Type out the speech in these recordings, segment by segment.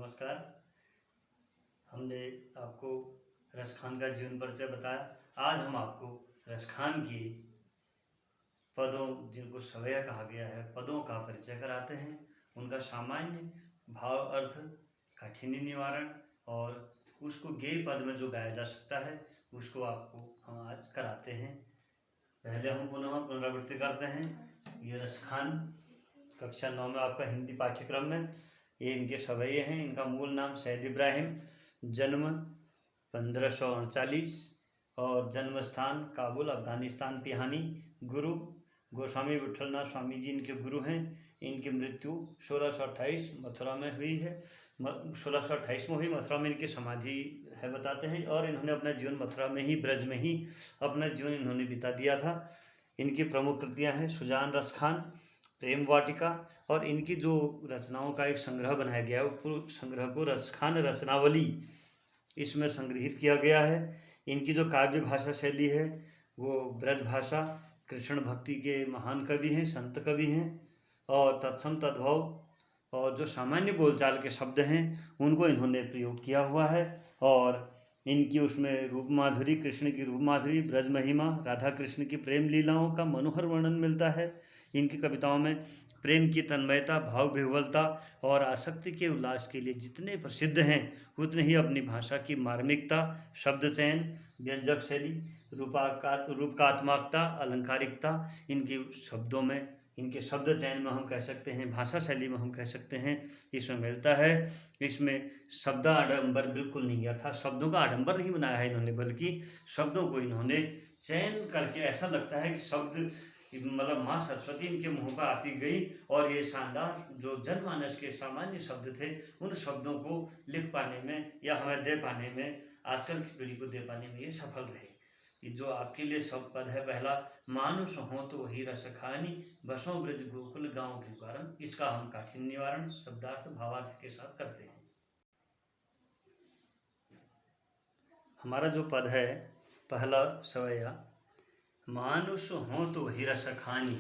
नमस्कार। हमने आपको रसखान का जीवन परिचय बताया। आज हम आपको रसखान के पदों, जिनको सवैया कहा गया है, पदों का परिचय कराते हैं। उनका सामान्य भाव, अर्थ, काठिन्य निवारण और उसको गेय पद में जो गाया जा सकता है उसको आपको हम आज कराते हैं। पहले हम पुनरावृत्ति करते हैं। ये रसखान कक्षा 9 में आपका हिंदी पाठ्यक्रम में ये इनके सवैये हैं। इनका मूल नाम सैयद इब्राहिम, जन्म 1548 और जन्म स्थान काबुल, अफगानिस्तान पिहानी। गुरु गोस्वामी विठलनाथ स्वामी जी इनके गुरु हैं। इनकी मृत्यु 1628 मथुरा में हुई है। 1628 में हुई। मथुरा में इनकी समाधि है बताते हैं। और इन्होंने अपना जीवन मथुरा में ही, ब्रज में ही अपना जीवन इन्होंने बिता दिया था। इनकी प्रमुख कृतियाँ हैं सुजान रसखान, प्रेम वाटिका, और इनकी जो रचनाओं का एक संग्रह बनाया गया है, पूरे संग्रह को रसखान रचनावली इसमें संग्रहित किया गया है। इनकी जो काव्य भाषा शैली है वो ब्रज भाषा, कृष्ण भक्ति के महान कवि हैं, संत कवि हैं। और तत्सम तद्भव और जो सामान्य बोलचाल के शब्द हैं उनको इन्होंने प्रयोग किया हुआ है। और इनकी उसमें रूप माधुरी, कृष्ण की रूप माधुरी, ब्रज महिमा, राधा कृष्ण की प्रेम लीलाओं का मनोहर वर्णन मिलता है। इनकी कविताओं में प्रेम की तन्मयता, भाव विह्वलता और आसक्ति के उल्लास के लिए जितने प्रसिद्ध हैं उतने ही अपनी भाषा की मार्मिकता, शब्द चयन, व्यंजक शैली, रूपकात्मकता, अलंकारिकता, इनके शब्दों में, इनके शब्द चयन में हम कह सकते हैं, भाषा शैली में हम कह सकते हैं, इसमें मिलता है। इसमें शब्द आडंबर बिल्कुल नहीं, अर्थात शब्दों का आडंबर नहीं बनाया है इन्होंने, बल्कि शब्दों को इन्होंने चयन करके ऐसा लगता है कि शब्द मतलब माँ सरस्वती इनके मुंह पर आती गई और ये शानदार जो जनमानस के सामान्य शब्द थे उन शब्दों को लिख पाने में या हमें दे पाने में, आजकल की पीढ़ी को दे पाने में ये सफल रहे। ये जो आपके लिए शब्द पद है, पहला, मानुष हो तो वही रस खानी, बसों ब्रज गोकुल गाँव के कारण। इसका हम काठिन्य निवारण शब्दार्थ भावार्थ के साथ करते हैं। हमारा जो पद है पहला सवैया, मानुष हो तो वही रस खानी,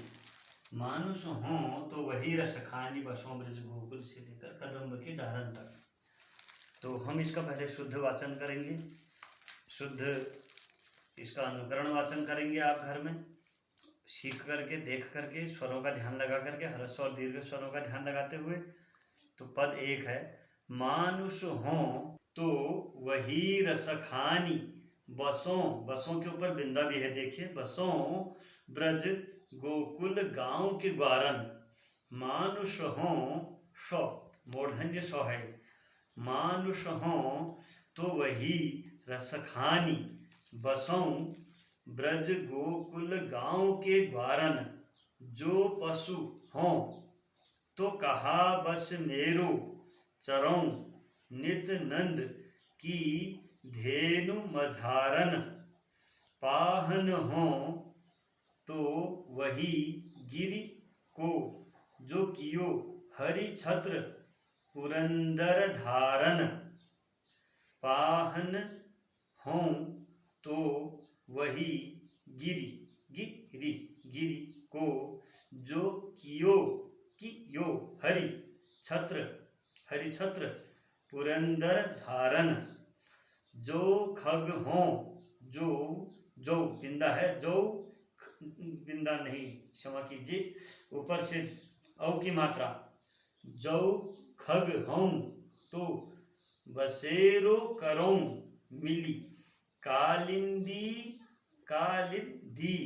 मानुष हो तो वही रस खानी, बसों ब्रज गोकुल से लेकर कदम्ब के डारन तक। तो हम इसका पहले शुद्ध वाचन करेंगे, शुद्ध इसका अनुकरण वाचन करेंगे आप घर में सीख करके, देख करके, स्वरों का ध्यान लगा करके, ह्रस्व और दीर्घ स्वरों का ध्यान लगाते हुए। तो पद एक है, मानुष हो तो वही रस खानी, बसों, बसों के ऊपर बिंदा भी है देखिए, बसों ब्रज गोकुल गांव के ग्वारन। मानुष हो, सौ मूर्धन्य सौ है, मानुष हो तो वही रस खानी, बसों ब्रज गोकुल गांव के ग्वारन। जो पशु हों तो कहा बस मेरो, चरौं नित नंद की धेनु मझारन। पाहन हो तो वही गिरि को, जो कियो हरि छत्र पुरंदर धारन। पाहन हो तो वही गिरि, गिरि, गिरि को, जो कियो हरि छत्र, हरि छत्र पुरंदर धारन। जो खग हो, जो बिंदा है, जो बिंदा नहीं, क्षमा कीजिए, ऊपर से औ की मात्रा, जो खग हों तो बसेरो करों मिली, कालिंदी, कालिंदी,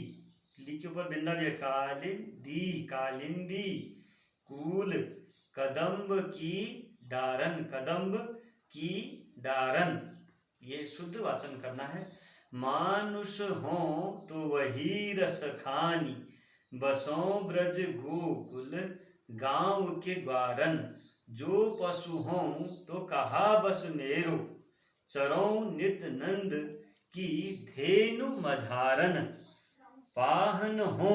ली के ऊपर बिंदा भी है, कालिंदी, कालिंदी, कूल कदम्ब की डारन, कदम्ब की डारन। ये शुद्ध वाचन करना है। मानुष हो तो वही रस खानी, बसों ब्रज गोकुल गांव के ग्वारन। जो पशु हों तो कहा बस मेरो, चरौं नित नंद की धेनु मझारन। पाहन हो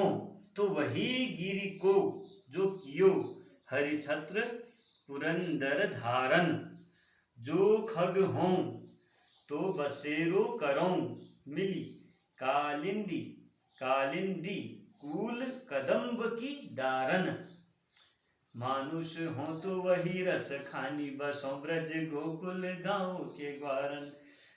तो वही गिरि को, जो कियो हरि छत्र पुरंदर धारन। जो खग हों तो बसेरो करों मिली, कालिंदी, कालिंदी, कूल कदम्ब की डारन। मानुष हो तो वही रस खानी, बसों ब्रज गोकुल गाँव के ग्वारन।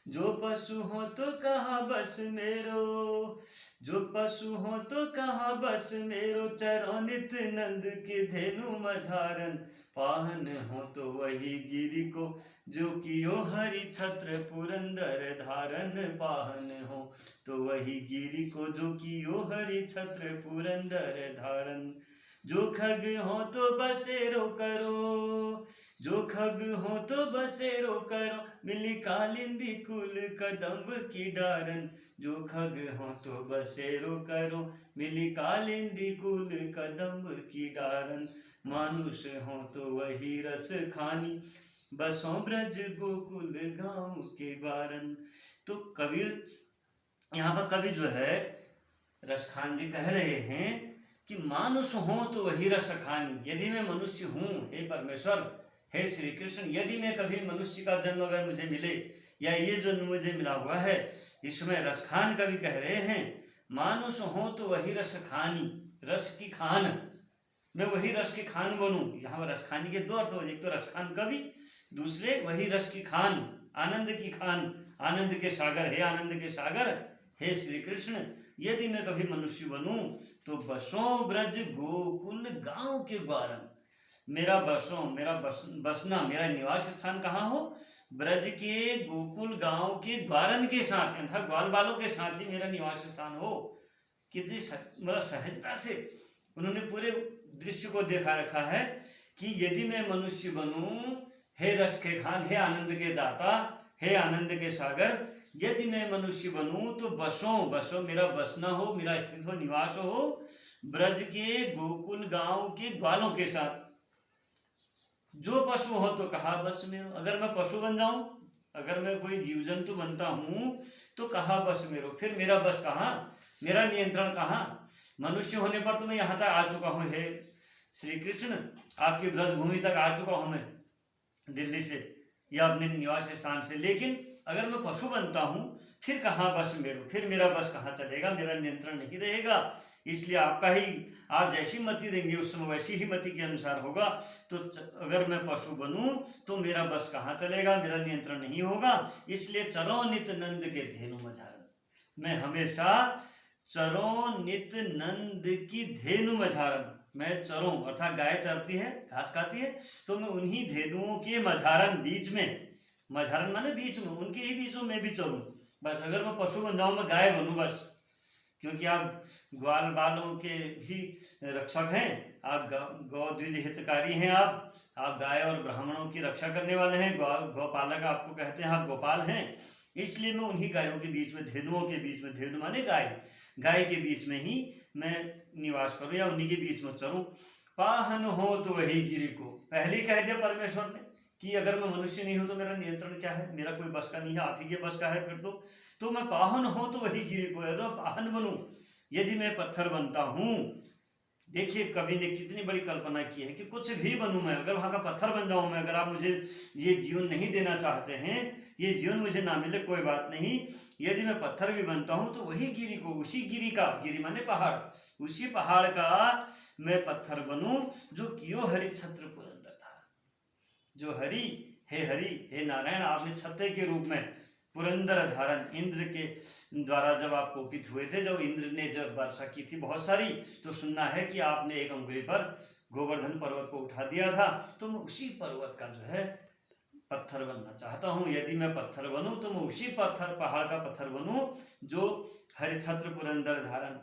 जो पशु हो तो कहा बस मेरो, जो पशु हो तो कहा बस मेरो, चरो नित नंद के धेनु मझारन। पाहन हो तो वही गिरि को, जो कियो हरि छत्र पुरंदर धारन। पाहन हो तो वही गिरि को, जो कियो हरि छत्र पुरंदर धारन। जो खग हो तो बसेरो करो, जो खग हो तो बसेरो करो, मिली कालिंदी कुल कदम्ब की डारन। जो खग हो तो बसेरो करो, मिली कालिंदी कुल कदम्ब की डारन। मानुष हो तो वही रस खानी, बसों ब्रज गोकुल गाँव के ग्वारन। तो कबीर यहाँ पर कवि जो है रसखान जी कह रहे हैं कि मानुष हो तो वही रस खानी। यदि मैं मनुष्य हूँ हे परमेश्वर, हे श्री कृष्ण, यदि मैं कभी मनुष्य का जन्म अगर मुझे मिले, या ये जन्म मुझे मिला हुआ है, इसमें रसखान कवि कह रहे हैं मानुष हो तो वही रस खानी, रस की खान, मैं वही रस की खान बनूं। यहाँ पर रसखानी के दो अर्थ हो, एक तो रसखान कवि, दूसरे वही रस की खान, आनंद की खान, आनंद के सागर, हे आनंद के सागर हे श्री कृष्ण, यदि मैं कभी मनुष्य बनूं तो बसों ब्रज गोकुल गांव के ग्वारन। मेरा बसना, मेरा निवास स्थान कहाँ हो? ब्रज के गोकुल गांव के ग्वारन के साथ, अर्थात ग्वाल बालों के साथ ही मेरा निवास स्थान हो। कितनी मतलब सहजता से उन्होंने पूरे दृश्य को देखा रखा है कि यदि मैं मनुष्य बनूं, हे रस के खान, हे आनंद के दाता, हे आनंद के सागर, यदि मैं मनुष्य बनूं तो बसों मेरा बसना हो, मेरा स्थित हो, निवास हो ब्रज के गोकुल गांव के ग्वालों के साथ। जो पशु हो तो कहा बस मेरो, अगर मैं पशु बन जाऊं, अगर मैं कोई जीव जंतु बनता हूं तो कहा बस मेरो, फिर मेरा बस कहाँ, मेरा नियंत्रण कहाँ? मनुष्य होने पर तो मैं यहाँ तक आ चुका हूँ, हे श्री कृष्ण, आपकी ब्रज भूमि तक आ चुका हूँ मैं दिल्ली से या अपने निवास स्थान से, लेकिन अगर मैं पशु बनता हूँ फिर कहाँ बस मेरो, फिर मेरा बस कहाँ चलेगा, मेरा नियंत्रण नहीं रहेगा। इसलिए आपका ही, आप जैसी मति देंगे उस समय वैसी ही मति के अनुसार होगा। तो अगर मैं पशु बनूं तो मेरा बस कहाँ चलेगा, मेरा नियंत्रण नहीं होगा। इसलिए चरो नित नंद के धेनु मझारन, मैं हमेशा चरो नित नंद की धेनु मझारन, मैं चरों अर्थात गाय चरती है, घास खाती है, तो मैं उन्हीं धेनुओं के मझारन, बीच में, मझारन माने बीच में, उनके ही बीच में मैं भी चरूं। बस अगर मैं पशु बन जाऊं, मैं गाय बनूं बस, क्योंकि आप ग्वाल बालों के भी रक्षक हैं, आप गौ द्विज हितकारी हैं, आप गाय और ब्राह्मणों की रक्षा करने वाले हैं, गौपालक आपको कहते हैं, आप गोपाल हैं। इसलिए मैं उन्हीं गायों के बीच में, धेनुओं के बीच में, धेनु माने गाय के बीच में ही मैं निवास करूं या उन्हीं के बीच में चरूं। पाहन हो तो वही गिरि को, पहले कह दिया परमेश्वर ने कि अगर मैं मनुष्य नहीं हूं तो मेरा नियंत्रण क्या है, मेरा कोई बस का नहीं है, आप ही के बस का है। फिर तो मैं पाहन हो तो वही गिरि को, अगर मैं पाहन बनूं, यदि मैं पत्थर बनता हूं, देखिए कवि ने कितनी बड़ी कल्पना की है कि कुछ भी बनूं मैं, अगर वहां का पत्थर बन जाऊं मैं, अगर आप मुझे ये जीवन नहीं देना चाहते हैं, ये जीवन मुझे ना मिले कोई बात नहीं, यदि मैं पत्थर भी बनता हूं तो वही गिरि को, उसी गिरि का, गिरि माने पहाड़, उसी पहाड़ का मैं पत्थर बनूं जो कियो हरि छत्र पुरंदर था। जो हरि, हे नारायण, आपने छत्र के रूप में पुरंदर धारण, इंद्र के द्वारा जब आप कोपित हुए थे, जब इंद्र ने जब वर्षा की थी बहुत सारी, तो सुनना है कि आपने एक अंगुली पर गोवर्धन पर्वत को उठा दिया था। तो मैं उसी पर्वत का जो है पत्थर बनना चाहता हूँ। यदि मैं पत्थर बनूं तो मैं उसी पहाड़ का पत्थर बनूं जो हरिछत्र पुरंदर धारण,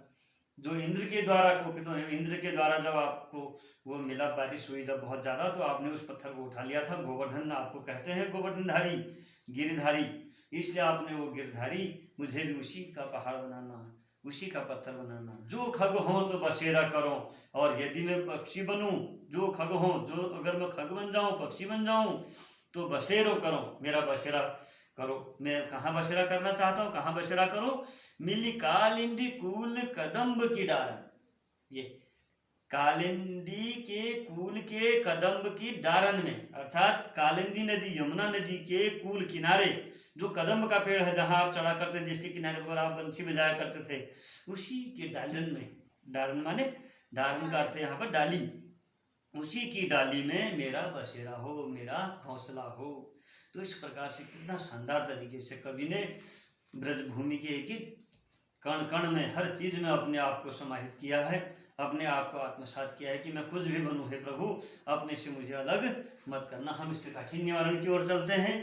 जो इंद्र के द्वारा कोपित होने, इंद्र के द्वारा जब आपको वो मिला, बारिश हुई जब बहुत ज्यादा, तो आपने उस पत्थर को उठा लिया था। गोवर्धन आपको कहते हैं, गोवर्धनधारी, गिरधारी, इसलिए आपने वो गिरधारी, मुझे भी उसी का पहाड़ बनाना, उसी का पत्थर बनाना। जो खग हो तो बसेरा करो, और यदि मैं पक्षी बनूं, जो खग हो, जो अगर मैं खग बन जाऊं, पक्षी बन जाऊं, तो बसेरो करो, मेरा बसेरा करो। मैं कहाँ बसेरा करना चाहता हूँ, कहाँ बसेरा करो? मिली कालिंदी कूल कदम्ब की डारन, ये कालिंदी के कूल के कदम्ब की डारन में, अर्थात कालिंदी नदी, यमुना नदी के कूल किनारे जो कदम्ब का पेड़ है, जहां आप चढ़ा करते, जिसके किनारे पर आप बंसी बजाया करते थे, उसी के डालन में, डारन माने डारन का अर्थ है यहाँ पर डाली, उसी की डाली में मेरा बसेरा हो, मेरा घोंसला हो। तो इस प्रकार से कितना शानदार तरीके से कवि ने ब्रजभूमि के एक एक कण कण में, हर चीज में अपने आप को समाहित किया है, अपने आप को आत्मसात किया है कि मैं कुछ भी बनूं हे प्रभु, अपने से मुझे अलग मत करना। हम इसके काठिन्य निवारण की ओर चलते हैं।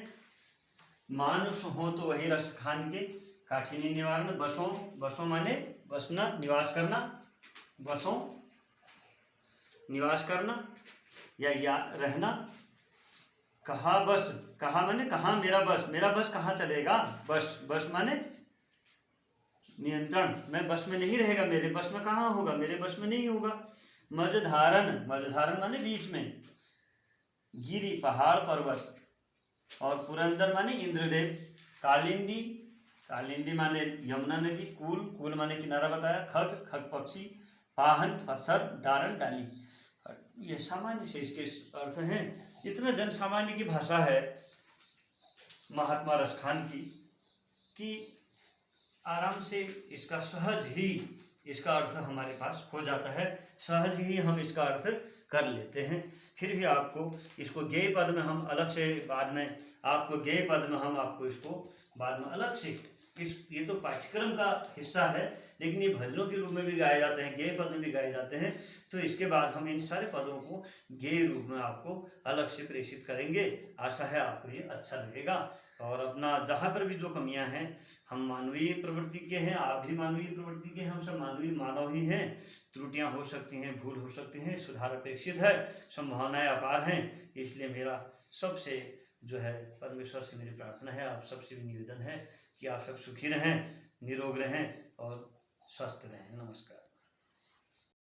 मानुष हो तो वही रस खान के, काठिन्य निवारण। बसों, बसों माने बसना, निवास करना, बसों निवास करना या रहना। कहा बस, कहा माने कहाँ मेरा बस, मेरा बस कहाँ चलेगा। बस, बस माने नियंत्रण, मैं बस में नहीं रहेगा, मेरे बस में कहाँ होगा, मेरे बस में नहीं होगा। मझधारण, मझधारण माने बीच में। गिरी पहाड़ पर्वत, और पुरंदर माने इंद्रदेव। कालिंदी, कालिंदी माने यमुना नदी। कूल, कूल माने किनारा बताया। खग, खग पक्षी। पाहन पत्थर, डारण डाली। ये सामान्य से इसके अर्थ हैं। इतना जन सामान्य की भाषा है महात्मा रसखान की कि आराम से इसका सहज ही इसका अर्थ हमारे पास हो जाता है, सहज ही हम इसका अर्थ कर लेते हैं। फिर भी आपको इसको गेय पद में हम अलग से बाद में आपको गेय पद में हम आपको इसको बाद में अलग से ये तो पाठ्यक्रम का हिस्सा है, लेकिन ये भजनों के रूप में भी गाए जाते हैं, गेय पद में भी गाए जाते हैं। तो इसके बाद हम इन सारे पदों को गेय रूप में आपको अलग से प्रेषित करेंगे। आशा है आपको ये अच्छा लगेगा। और अपना जहाँ पर भी जो कमियां हैं, हम मानवीय प्रवृत्ति के हैं, आप भी मानवीय प्रवृत्ति के हैं, हम सब मानवीय मानव ही हैं। त्रुटियां हो सकती हैं, भूल हो सकती हैं, सुधार अपेक्षित है, संभावनाएं अपार हैं। इसलिए मेरा सबसे जो है परमेश्वर से मेरी प्रार्थना है, आप सबसे भी निवेदन है कि आप सब सुखी रहें, निरोग रहें और स्वस्थ रहें। नमस्कार।